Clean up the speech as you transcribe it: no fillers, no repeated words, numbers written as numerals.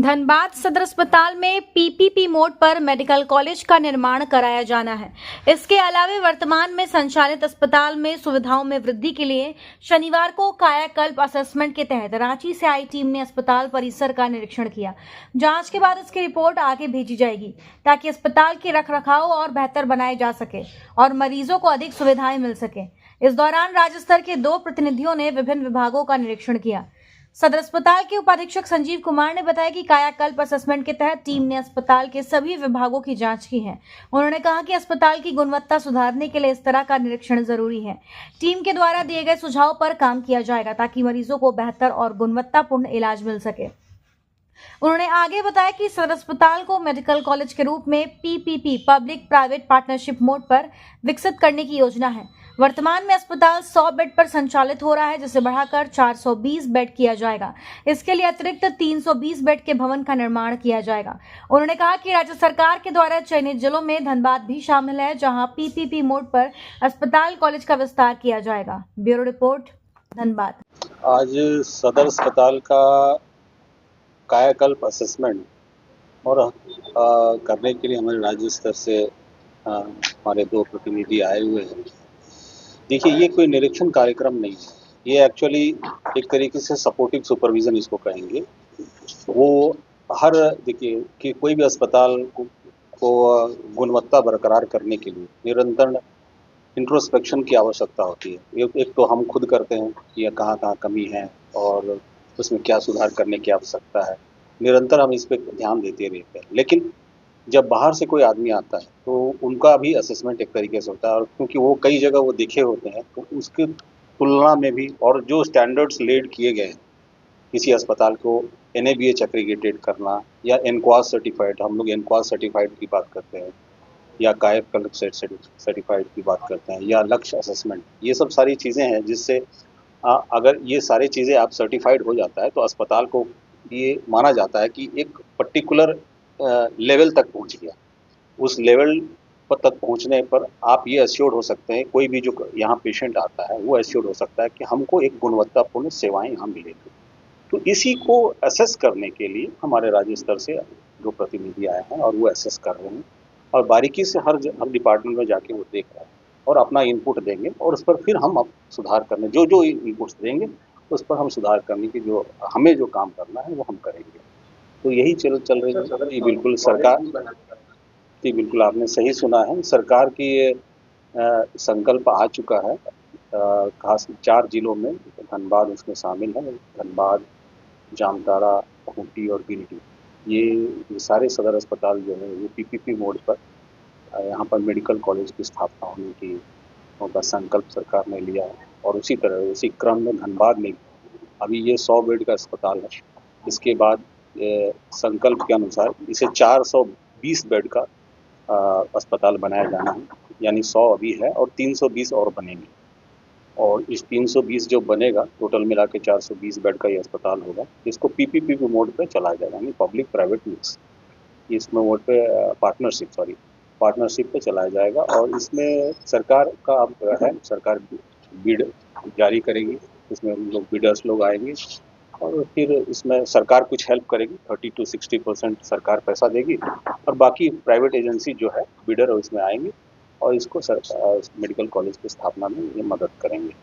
धनबाद सदर अस्पताल में पीपीपी मोड पर मेडिकल कॉलेज का निर्माण कराया जाना है। इसके अलावा वर्तमान में संचालित अस्पताल में सुविधाओं में वृद्धि के लिए शनिवार को कायाकल्प असेसमेंट के तहत रांची से आई टीम ने अस्पताल परिसर का निरीक्षण किया। जांच के बाद इसकी रिपोर्ट आगे भेजी जाएगी ताकि अस्पताल के रखरखाव और बेहतर बनाए जा सके और मरीजों को अधिक सुविधाएं मिल सके। इस दौरान राज्य स्तर के 2 प्रतिनिधियों ने विभिन्न विभागों का निरीक्षण किया। सदर अस्पताल के उपाधीक्षक संजीव कुमार ने बताया कि कायाकल्प असेसमेंट के तहत टीम ने अस्पताल के सभी विभागों की जांच की है। उन्होंने कहा कि अस्पताल की गुणवत्ता सुधारने के लिए इस तरह का निरीक्षण जरूरी है। टीम के द्वारा दिए गए सुझाव पर काम किया जाएगा ताकि मरीजों को बेहतर और गुणवत्तापूर्ण इलाज मिल सके। उन्होंने आगे बताया कि सदर अस्पताल को मेडिकल कॉलेज के रूप में PPP public private partnership mode पर विकसित करने की योजना है। वर्तमान में अस्पताल 100 बेड पर संचालित हो रहा है, जिसे बढ़ाकर 420 बेड किया जाएगा। इसके लिए अतिरिक्त 320 बेड के भवन का निर्माण किया जाएगा। उन्होंने कहा कि राज्य सरकार के द्वारा चयनित जिलों में धनबाद भी शामिल है, जहां पीपीपी मोड पर अस्पताल कॉलेज का विस्तार किया जाएगा। Bureau report, Dhanbad. आज सदर अस्पताल का कायाकल्प असेसमेंट और करने के लिए हमारे राज्य स्तर से हमारे 2 प्रतिनिधि आए हुए हैं। देखिए, ये कोई निरीक्षण कार्यक्रम नहीं है, ये एक्चुअली एक तरीके से सपोर्टिव सुपरविज़न इसको कहेंगे। वो देखिए कि कोई भी अस्पताल को गुणवत्ता बरकरार करने के लिए निरंतर इंट्रोस्पेक्शन की आवश्यकता होती है। एक तो हम खुद करते हैं कि कहाँ कमी है और उसमें क्या सुधार करने की आवश्यकता है। निरंतर हम इस पे ध्यान देते रहते हैं, लेकिन जब बाहर से कोई आदमी आता है तो उनका भी असेसमेंट एक तरीके से होता है, और क्योंकि वो कई जगह वो दिखे होते हैं तो उसकी तुलना में भी और जो स्टैंडर्ड्स लेड किए गए हैं किसी अस्पताल को NABH एक्रीगेटेड करना या एनक्वास सर्टिफाइड, हम लोग एनक्वास सर्टिफाइड की बात करते हैं या कायाकल्प सर्टिफाइड की बात करते हैं या लक्ष्य असेसमेंट, ये सब सारी चीज़ें हैं जिससे अगर ये सारी चीज़ें आप सर्टिफाइड हो जाता है तो अस्पताल को ये माना जाता है कि एक पर्टिकुलर लेवल तक पहुंच गया। उस लेवल पर तक पहुंचने पर आप ये एश्योर्ड हो सकते हैं, कोई भी जो यहाँ पेशेंट आता है वो एश्योर्ड हो सकता है कि हमको एक गुणवत्तापूर्ण सेवाएं यहाँ मिलेंगी। तो इसी को असेस करने के लिए हमारे राज्य स्तर से 2 प्रतिनिधि आए हैं और वो असेस कर रहे हैं और बारीकी से हर डिपार्टमेंट में जाके वो देख रहे हैं और अपना इनपुट देंगे और उस पर फिर हम अब सुधार करने जो इनपुट्स देंगे उस पर हम सुधार करने की जो हमें जो काम करना है वो हम करेंगे। तो यही चल रही है। ये बिल्कुल सरकार, जी बिल्कुल आपने सही सुना है, सरकार की ये संकल्प आ चुका है। खास 4 जिलों में धनबाद उसमें शामिल है। धनबाद, जामताड़ा, खूंटी और गिरिडीह, ये सारे सदर अस्पताल जो है वो पीपीपी मोड पर यहाँ पर मेडिकल कॉलेज की स्थापना होने की उनका संकल्प सरकार ने लिया है। और उसी तरह उसी क्रम में धनबाद में अभी ये 100 बेड का अस्पताल है। इसके बाद संकल्प के अनुसार इसे 420 बेड का अस्पताल बनाया जाना है, यानी 100 अभी है और 320 और बनेंगे। और इस 320 जो बनेगा टोटल मिला के 420 बेड का ये अस्पताल होगा। इसको पीपीपी मोड पे चलाया जाएगा, यानी पब्लिक प्राइवेट मिक्स, इसमें मोड पे पार्टनरशिप पे चलाया जाएगा। और इसमें सरकार का अब है, सरकार बिड जारी करेगी, इसमें लोग बिडर्स लोग आएंगे और फिर इसमें सरकार कुछ हेल्प करेगी। 30 to 60% सरकार पैसा देगी और बाकी प्राइवेट एजेंसी जो है बिडर उसमें आएंगे और इसको मेडिकल कॉलेज की स्थापना में ये मदद करेंगे।